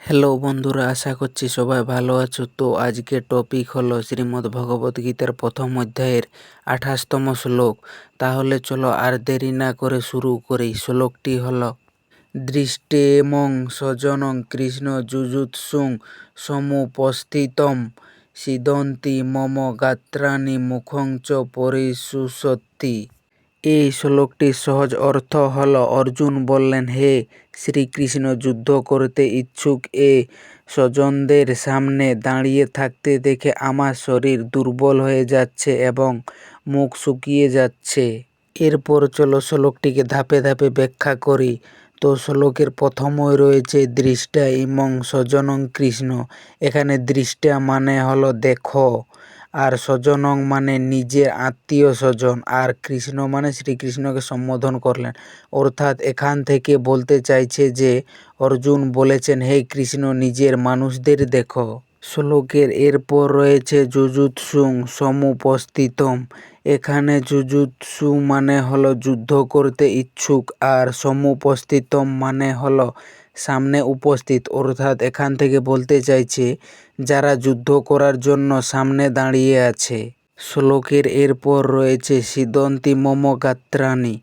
Hello বন্ধুরা, আশা করছি সবাই ভালো আছো। তো আজকে টপিক হলো শ্রীমদ্ ভগবত গীতার প্রথম অধ্যায়ের 28তম শ্লোক। তাহলে চলো আর দেরি না করে শুরু করি। শ্লোকটি হলো দৃষ্টেমং স্বজনং কৃষ্ণ যুজুৎসুং সমুপস্থিতম সিদন্তি মম গাত্রাণি মুখং চ পরিশুষতি। এই শ্লোকটির সহজ অর্থ হল, অর্জুন বললেন, হে শ্রীকৃষ্ণ, যুদ্ধ করতে ইচ্ছুক এ স্বজনদের সামনে দাঁড়িয়ে থাকতে দেখে আমার শরীর দুর্বল হয়ে যাচ্ছে এবং মুখ শুকিয়ে যাচ্ছে। এরপর চলো শ্লোকটিকে ধাপে ধাপে ব্যাখ্যা করি। তো শ্লোকের প্রথমই রয়েছে দৃষ্টা ইমং স্বজনং কৃষ্ণ। এখানে দৃষ্টা মানে হলো দেখো, আর স্বজনং মানে নিজের আত্মীয় স্বজন, আর কৃষ্ণ মানে শ্রীকৃষ্ণকে সম্বোধন করলেন। অর্থাৎ এখান থেকে বলতে চাইছে যে অর্জুন বলেছেন, হে কৃষ্ণ, নিজের মানুষদের দেখো। শ্লোকের এরপর রয়েছে যুজুৎসুং সমুপস্থিতম। এখানে যুজুৎসু মানে হলো যুদ্ধ করতে ইচ্ছুক, আর সমুপস্থিতম মানে হলো সামনে উপস্থিত। অর্থাৎ এখান থেকে বলতে চাইছে যারা যুদ্ধ করার জন্য সামনে দাঁড়িয়ে আছে। শ্লোকের এরপর রয়েছে সিদন্তি মম গাত্রাণি।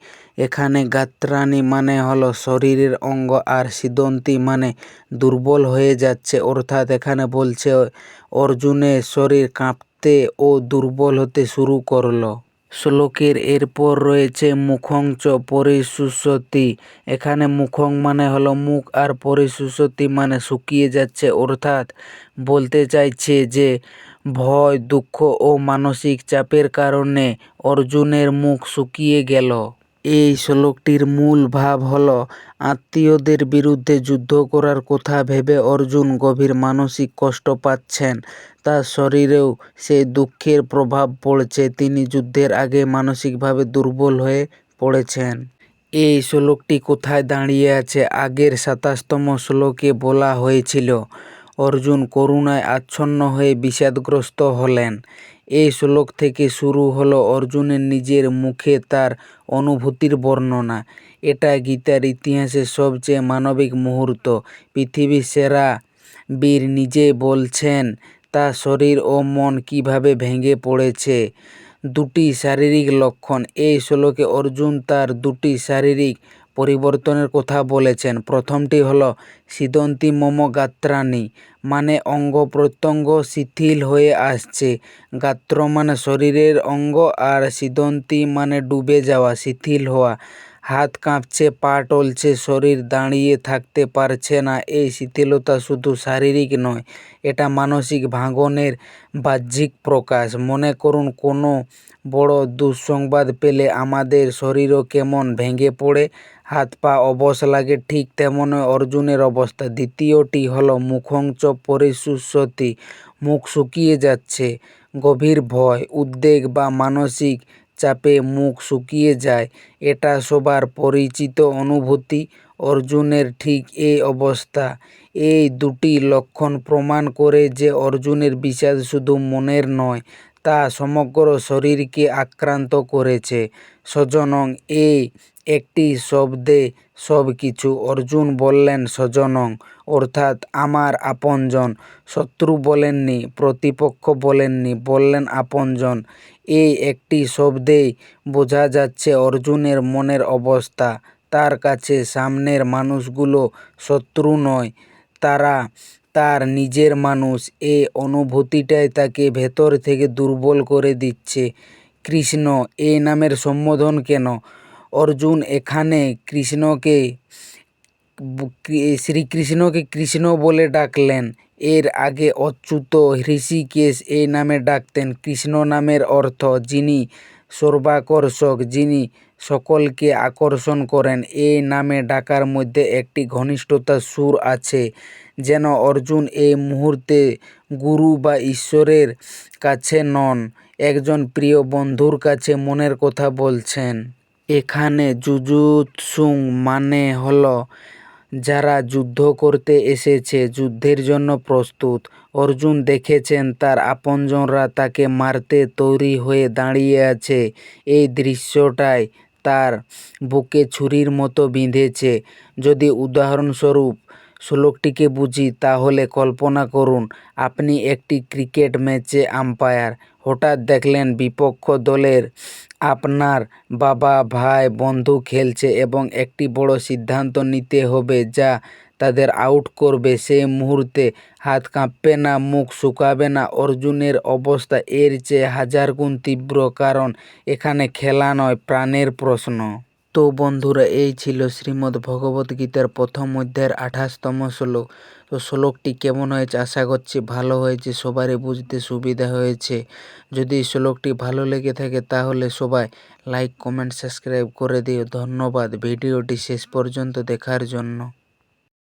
এখানে গাত্রাণি মানে হলো শরীরের অঙ্গ, আর সিদন্তি মানে দুর্বল হয়ে যাচ্ছে। অর্থাৎ এখানে বলছে অর্জুনের শরীর কাঁপতে ও দুর্বল হতে শুরু করলো। শ্লোকের এরপর রয়েছে মুখং চ পরিশুষতি। এখানে মুখং মানে হলো মুখ, আর পরিশুষতি মানে শুকিয়ে যাচ্ছে। অর্থাৎ বলতে চাইছে যে ভয়, দুঃখ ও মানসিক চাপের কারণে অর্জুনের মুখ শুকিয়ে গেল। এই শ্লোকটির মূল ভাব হলো, আত্মীয়দের বিরুদ্ধে যুদ্ধ করার কথা ভেবে অর্জুন গভীর মানসিক কষ্ট পাচ্ছেন। তার শরীরেও সেই দুঃখের প্রভাব পড়ছে। তিনি যুদ্ধের আগে মানসিকভাবে দুর্বল হয়ে পড়েছেন। এই শ্লোকটি কোথায় দাঁড়িয়ে আছে? আগের 27তম শ্লোকে বলা হয়েছিল অর্জুন করুণায় আচ্ছন্ন হয়ে বিষাদগ্রস্ত হলেন। এই শ্লোক থেকে শুরু হলো অর্জুনের নিজের মুখে তার অনুভূতির বর্ণনা। এটা গীতার ইতিহাসের সবচেয়ে মানবিক মুহূর্ত। পৃথিবীর সেরা বীর নিজে বলছেন তার শরীর ও মন কিভাবে ভেঙে পড়েছে। দুটি শারীরিক লক্ষণ। এই শ্লোকে অর্জুন তার দুটি শারীরিক পরিবর্তনের কথা বলেছেন। প্রথমটি হলো সিদন্তি মম গাত্রাণি, মানে অঙ্গ প্রত্যঙ্গ শিথিল হয়ে আসছে। গাত্র মানে শরীরের অঙ্গ, আর সিদন্তি মানে ডুবে যাওয়া, শিথিল হওয়া। হাত কাঁপছে, পা টলছে, শরীর দাঁড়িয়ে থাকতে পারছে না। এই শিথিলতা শুধু শারীরিক নয়, এটা মানসিক ভাঙনের বাহ্যিক প্রকাশ। মনে করুন, কোনো বড় দুঃসংবাদ পেলে আমাদের শরীরও কেমন ভেঙে পড়ে, হাত পা অবশ লাগে। ঠিক তেমনই অর্জুনের অবস্থা। দ্বিতীয়টি হলো মুখং চ পরিশুষতি, মুখ শুকিয়ে যাচ্ছে। গভীর ভয়, উদ্বেগ বা মানসিক চাপে মুখ শুকিয়ে যায়। এটা সবার পরিচিত অনুভূতি। অর্জুনের ঠিক এই অবস্থা। এই দুটি লক্ষণ প্রমাণ করে যে অর্জুনের বিষাদ শুধু মনের নয়, তা সমগ্র শরীরকে আক্রান্ত করেছে। স্বজনং, এই একটি শব্দে সব কিছু। অর্জুন বললেন স্বজনং, অর্থাৎ আমার আপনজন। শত্রু বলেননি, প্রতিপক্ষ বলেননি, বললেন আপনজন। এই একটি শব্দেই বোঝা যাচ্ছে অর্জুনের মনের অবস্থা। তার কাছে সামনের মানুষগুলো শত্রু নয়, তারা তার নিজের মানুষ। এই অনুভূতিটাই তাকে ভেতর থেকে দুর্বল করে দিচ্ছে। কৃষ্ণ, এই নামের সম্বোধন কেন? অর্জুন এখানে শ্রীকৃষ্ণকে কৃষ্ণ বলে ডাকলেন। এর আগে অচ্যুত, হৃষিকেশ এই নামে ডাকতেন। কৃষ্ণ নামের অর্থ যিনি সর্বাকর্ষক, যিনি সকলকে আকর্ষণ করেন। এই নামে ডাকার মধ্যে একটি ঘনিষ্ঠতার সুর আছে, যেন অর্জুন এই মুহূর্তে গুরু বা ঈশ্বরের কাছে নন, একজন প্রিয় বন্ধুর কাছে মনের কথা বলছেন। এখানে যুজুৎসুং মানে হলো যারা যুদ্ধ করতে এসেছে, যুদ্ধের জন্য প্রস্তুত। অর্জুন দেখেছেন তার আপনজনরা তাকে মারতে তৈরি হয়ে দাঁড়িয়ে আছে। এই দৃশ্যটাই তার বুকে ছুরির মতো বিঁধেছে। যদি উদাহরণস্বরূপ শ্লোকটিকে বুঝি তাহলে কল্পনা করুন আপনি একটি ক্রিকেট ম্যাচে আম্পায়ার। হঠাৎ দেখলেন বিপক্ষ দলের আপনার বাবা, ভাই, বন্ধু খেলছে এবং একটি বড় সিদ্ধান্ত নিতে হবে যা তাদের আউট করবে। সেই মুহূর্তে হাত কাঁপবে না, মুখ শুকাবে না। অর্জুনের অবস্থা এর চেয়ে হাজার গুণ তীব্র, কারণ এখানে খেলা নয়, প্রাণের প্রশ্ন। তো বন্ধুরা, এই ছিল শ্রীমদ্ ভগবদ্গীতার প্রথম অধ্যায়ের 28তম শ্লোক। তো শ্লোকটি কেমন হয়েছে? আশা করছি ভালো হয়েছে, সবারই বুঝতে সুবিধা হয়েছে। যদি শ্লোকটি ভালো লেগে থাকে তাহলে সবাই লাইক, কমেন্ট, সাবস্ক্রাইব করে দিও। ধন্যবাদ ভিডিওটি শেষ পর্যন্ত দেখার জন্য।